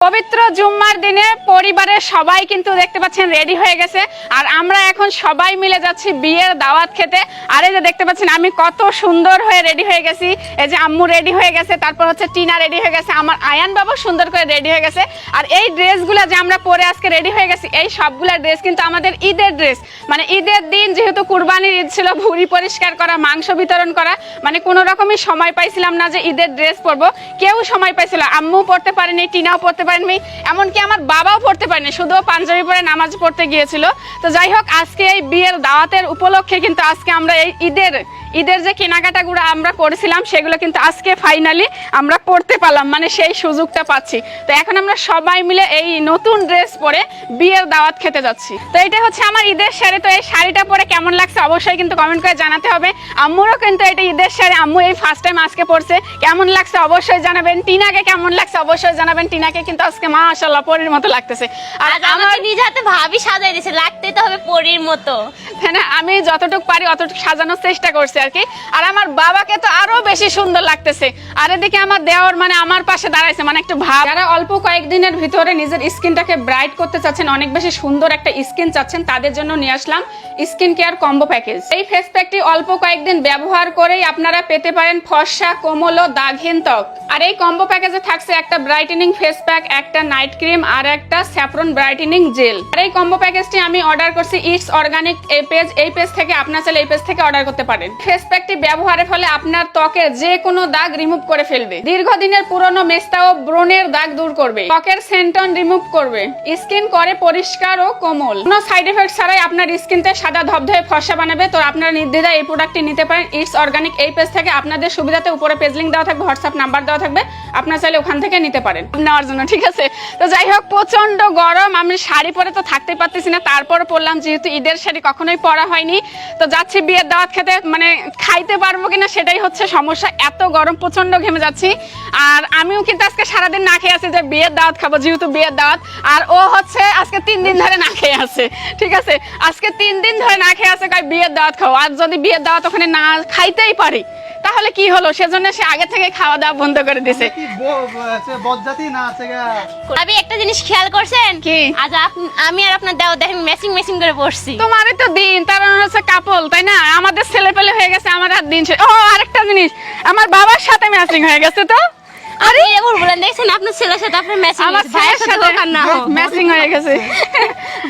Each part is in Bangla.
পবিত্র জুম্মার দিনে পরিবারের সবাই কিন্তু দেখতে পাচ্ছেন রেডি হয়ে গেছে, আর আমরা এখন সবাই মিলে যাচ্ছি বিয়ের দাওয়াত খেতে। আর এই যে দেখতে পাচ্ছেন আমি কত সুন্দর হয়ে রেডি হয়ে গেছি, এই যে আম্মু রেডি হয়ে গেছে, তারপর হচ্ছে টিনা রেডি হয়ে গেছে, আমার আয়ান বাবু সুন্দর করে রেডি হয়ে গেছে। আর এই ড্রেসগুলো যে আমরা পরে আজকে রেডি হয়ে গেছি, এই সবগুলা ড্রেস কিন্তু আমাদের ঈদের ড্রেস। মানে ঈদের দিন যেহেতু কুরবানির ঈদ ছিল, ভুঁড়ি পরিষ্কার করা, মাংস বিতরণ করা, মানে কোনো রকমই সময় পাইছিলাম না যে ঈদের ড্রেস পরবো। কেউ সময় পাইছিল, আম্মু পড়তে পারেনি, টিনাও পড়তে পারেনি, এমনকি আমার বাবাও পড়তে পারেনি, শুধু পাঞ্জাবি পরে নামাজ পড়তে গিয়েছিল। তো যাই হোক, আজকে এই বিয়ের দাওয়াতের উপলক্ষে কিন্তু আজকে আমরা এই ঈদের যে কেনাকাটাগুলো আমরা করেছিলাম সেগুলো কিন্তু আজকে ফাইনালি আমরা পড়তে পারলাম, মানে সেই সুযোগটা পাচ্ছি। তো এখন আমরা সবাই মিলে এই নতুন ড্রেস পরে বিয়ের দাওয়াত খেতে যাচ্ছি। তো এটা হচ্ছে আমার ঈদের শাড়ি। তো এই শাড়িটা পরে কেমন লাগছে অবশ্যই কিন্তু কমেন্ট করে জানাতে হবে। আম্মুরও কিন্তু এটা ঈদের শাড়ি, আম্মু এই ফার্স্ট টাইম আজকে পরছে, কেমন লাগছে অবশ্যই জানাবেন। টিনাকে কেমন লাগছে অবশ্যই জানাবেন, টিনাকে কিন্তু আজকে মাশাআল্লাহ পরীর মতো লাগতেছে। আর আমার নিজে হাতে ভাবি সাজাই দিয়েছে, লাগতে তো হবে পরীর মতো। হ্যাঁ না, আমি যতটুকু পারি অতটুকু সাজানোর চেষ্টা করছি আর কি। আর আমার বাবাকে তো আরো বেশি সুন্দর লাগতেছে। আর এদিকে আমার দেওর মানে আমার পাশে দাঁড়াইছে, মানে একটু ভাব। যারা অল্প কয়েকদিনের ভিতরে নিজের স্কিনটাকে ব্রাইট করতে চাচ্ছেন, অনেক বেশি সুন্দর একটা স্কিন চাচ্ছেন, তাদের জন্য নিয়ে আসলাম স্কিন কেয়ার কম্বো প্যাকেজ। এই ফেস প্যাকটি অল্প কয়েকদিন ব্যবহার করেই আপনারা পেতে পারেন ফর্সা, কোমল ও দাগহীন ত্বক। আর এই কম্বো প্যাকেজে থাকছে একটা ব্রাইটেনিং ফেস প্যাক, একটা নাইট ক্রিম আর একটা স্যাফরন ব্রাইটেনিং জেল। আর এই কম্বো প্যাকেজটি আমি অর্ডার করছি ইটস অর্গানিক এই পেজ থেকে। আপনারা চাইলে এই পেজ থেকে অর্ডার করতে পারেন। ফেস প্যাকটি ব্যবহারের ফলে আপনার ত্বকের যে কোনো দাগ রিমুভ করে ফেলবে, দীর্ঘদিনের পুরনো মেস্তা ও ব্রণের দাগ দূর করবে, ত্বকের সেন্টন রিমুভ করবে, স্কিন করে পরিষ্কার ও কোমল। কোনো সাইড এফেক্ট ছাড়াই আপনার স্কিনতে সাদা ধবধবে ফর্সা বানাবে। তো আপনারা নির্দ্বিধায় এই প্রোডাক্টটি নিতে পারেন ইটস অর্গানিক এই পেজ থেকে। আপনাদের সুবিধাতে উপরে পেজ লিংক দেওয়া থাকবে, হোয়াটসঅ্যাপ নাম্বার দেওয়া থাকবে, আপনারা চাইলে ওখান থেকে নিতে পারেন নেওয়ার জন্য, ঠিক আছে? তো যাই হোক, প্রচন্ড গরম, আমি শাড়ি পরে তো থাকতে পারতেছি না, তারপরে পরলাম, যেহেতু ঈদের শাড়ি কখনোই পরা হয়নি। তো যাচ্ছি বিয়ের দাওয়াত খেতে, মানে খাইতে পারবো কিনা সেটাই হচ্ছে সমস্যা, এত গরম, প্রচন্ড ঘেমে যাচ্ছি। আর আমিও কিন্তু আজকে সারাদিন না খেয়ে আছি যে বিয়ের দাওয়াত খাবো, যেহেতু বিয়ের দাওয়াত। আর ও হচ্ছে আজকে 3 দিন ধরে না খেয়ে আছে, ঠিক আছে? আজকে 3 দিন ধরে না খেয়ে আছে, কয় বিয়ের দাওয়াত খাবো। আর যদি বিয়ের দাওয়াত ওখানে না খাইতেই পারি তাহলে কি হলো, সেজন্য সে আগে থেকে খাওয়া দাওয়া বন্ধ করে দিছে। আমি একটা জিনিস খেয়াল করছেন কি? আজ আমি আর আপনার দেও দেখেন ম্যাচিং করে পড়ছি। তোমারই তো দিন, তার হচ্ছে কাপল, তাই না? আমাদের ছেলে পেলে হয়ে গেছে, আমার আর দিন ও আরেকটা জিনিস, আমার বাবার সাথে ম্যাচিং হয়ে গেছে। তো আরে এবার বলেন, দেখছেন আপনার ছেলের সাথে আপনার ম্যাচিং, আমার ভাইয়ের সাথে দোকান না হোক, ম্যাচিং হয়ে গেছে।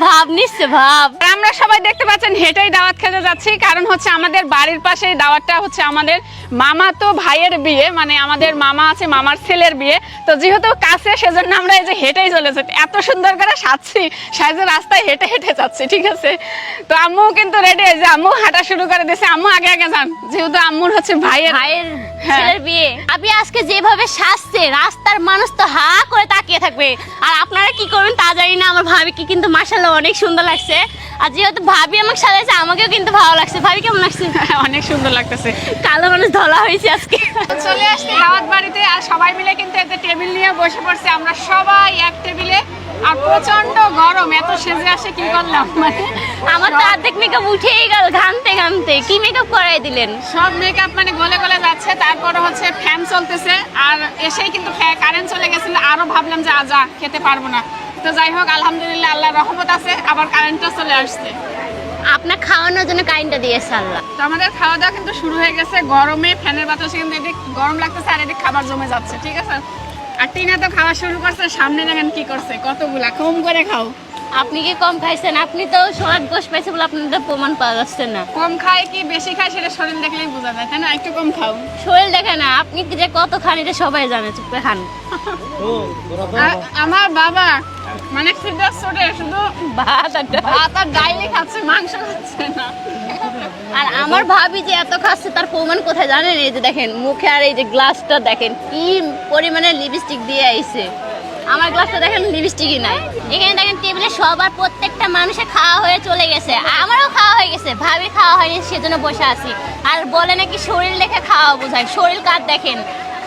ভাব নিচ্ছে ভাব। আমরা সবাই দেখতে পাচ্ছেন হেঁটেই দাওয়াত খেতে যাচ্ছি, কারণ হচ্ছে আমাদের বাড়ির পাশে এই দাওয়াতটা হচ্ছে আমাদের মামা তো ভাইয়ের বিয়ে, মানে আমাদের মামা আছে, মামার ছেলের বিয়ে। তো যেহেতু কাছে, সেজন্য আমরা এই যে হেঁটেই চলে যাচ্ছি, এত সুন্দর করে সাজছি, সাজে রাস্তায় হেঁটে হেঁটে যাচ্ছি, ঠিক আছে? তো আম্মু কিন্তু রেডি হয়েছে, আম্মু হাঁটা শুরু করে দিয়েছে। আম্মু আগে যান, যেহেতু আম্মুর হচ্ছে ভাইয়ের ছেলের বিয়ে। আপনি আজকে যেভাবে সাজছে, রাস্তার মানুষ তো হা করে তাকিয়ে থাকবে। আর আপনারা কি করবেন তা জানি না, আমার ভাবিকে কিন্তু মাশাআল্লাহ অনেক সুন্দর লাগছে। আর যেহেতু ভাবি আমাকে সাজাইছে, আমাকেও কিন্তু ভালো লাগছে। ভাবি কেমন লাগছে? অনেক সুন্দর লাগতেছে, কালো মানুষ ধলা হয়েছে আজকে। চলে আসছি দাওয়াত বাড়িতে, আর সবাই মিলে কিন্তু একটা টেবিল নিয়ে বসে পড়ছি, আমরা সবাই এক টেবিলে। আর প্রচন্ড গরম, এত সেজে আসে কি করলাম, মানে আমার তো অর্ধেক মেকআপ উঠেই গেল ঘামতে ঘামতে। কি মেকআপ করাই দিলেন? সব মেকআপ মানে গলে গলে যাচ্ছে। তারপরে হচ্ছে ফ্যান চলতেছে, আর এসেই কিন্তু কারেন্ট চলে গেছিল, আরো ভাবলাম যে আজা খেতে পারবো না। তো যাই হোক, আলহামদুলিল্লাহ আল্লাহর রহমত আছে, আবার কারেন্টও চলে আসছে। আপনার খাওয়ানোর জন্য কারেন্টটা দিয়েছে আল্লাহ। তো আমাদের খাওয়া দাওয়া কিন্তু শুরু হয়ে গেছে, গরমে ফ্যানের বাতাসে কিন্তু এদিক গরম লাগতেছে, আর এদিক খাবার জমে যাচ্ছে, ঠিক আছে? আর টিনা তো খাওয়া শুরু করছে, সামনে দেখেন কি করছে, কতগুলা কম করে খাও। আপনি কি কম খাইছেন? আপনি তো সোনার গোশ পাইছে বলে আপনাদের প্রমাণ পাওয়া যাচ্ছে না। কম খায় কি বেশি খায় সেটা শরীর দেখলেই বোঝা যায়, তাই না? একটু কম খাও। শরীর দেখে না, আপনি যে কত খান এটা সবাই জানে, চুপে খান। আমার বাবা মানে শুধু ভাত আর ডাইলি খাচ্ছে, মাংস খাচ্ছে না। আর আমার ভাবি যে এত খাচ্ছে তার প্রমাণ কোথায় জানেন? এই যে দেখেন মুখে, আর এই যে গ্লাসটা দেখেন কি পরিমাণে লিপস্টিক দিয়ে আইছে। আমার গ্লাসটা দেখেন লিপস্টিকই নাই। এখানে দেখেন টেবিলে সবার প্রত্যেকটা মানুষের খাওয়া হয়ে চলে গেছে, আমারও খাওয়া হয়ে গেছে, ভাবি খাওয়া হয়নি, সেজন্য বসে আছি। আর বলে নাকি শরীর দেখে খাওয়া বোঝায়, শরীর কার দেখেন,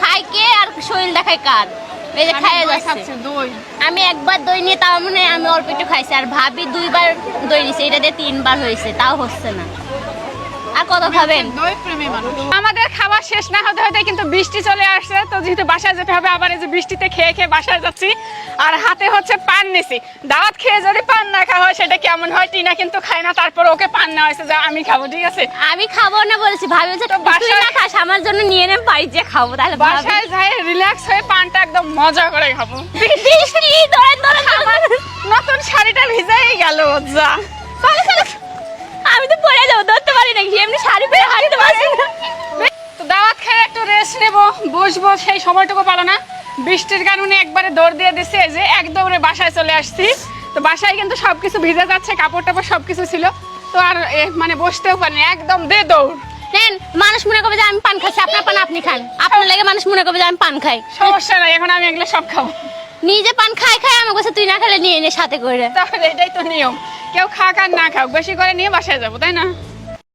খায় কে আর শরীর দেখায় কার। এই যে খাইয়ে যাচ্ছে দই, আমি একবার দই নিয়ে, তাও মানে আমি অল্প একটু খাইছি। আর ভাবি 2বার দই নিছে, এটা দিয়ে 3বার হয়েছে, তাও হচ্ছে না। আর কত খাবেন? আমাদের খাবার শেষ না হতে হতে কিন্তু বৃষ্টি চলে আসছে, তো যেহেতু বাসায় যেতে হবে, আবার এই যে বৃষ্টিতে খেয়ে খেয়ে বাসায় যাচ্ছি। আর হাতে হচ্ছে পান নিছি, দাওয়াত খেয়ে যদি পান না খাওয়া হয় সেটা কেমন হয়। টিনা কিন্তু খায় না, তারপর ওকে পান নেওয়া হয়েছে যে আমি খাবো, ঠিক আছে? আমি খাবো না বলেছি, ভাবি হচ্ছে তো তুই বাসায়- না খাস, আমার জন্য নিয়ে নে, বাড়ি যেয়ে খাবো। তাহলে ভাবি বাসায় যাই রিল্যাক্স হয়ে পানটা একদম মজা করে খাবো। বৃষ্টি ধরেন ধরেন আমার নতুন শাড়িটা ভিজেই গেল, যা। চলো, চলো। আমি তো পরে যাবো, ধরতে পারি না, এমনি শাড়ি পরে হাঁটতে পারছি না। তো দাওয়াত খেয়ে একটু রেস্ট নেবো, বসবো, সেই সময়টুকু পালো না। বৃষ্টির কারণে একবারে দৌড় দিয়ে দিছে, এই যে এক দৌড়ে বাসায় চলে আসছি। তো বাসায় কিন্তু সবকিছু ভিজে যাচ্ছে, কাপড় টাপড় সবকিছু ছিল, তো আর মানে বসতেও পারিনি, একদম দে দৌড়। নেন, মানুষ মনে করবে যে আমি পান খাচ্ছি, আপনার পান আপনি খান। আপনার লাগে মানুষ মনে করবে যে আমি পান খাই। সমস্যা নাই, এখন আমি এগুলো সব খাবো। নিজে পান খাই খাই আমার কাছে তুই না খেলে নিয়ে নে সাথে করে। তাহলে এটাই তো নিয়ম, কেউ খাক আর না খাক, বেশি করে নিয়ে বাসায় যাবো, তাই না?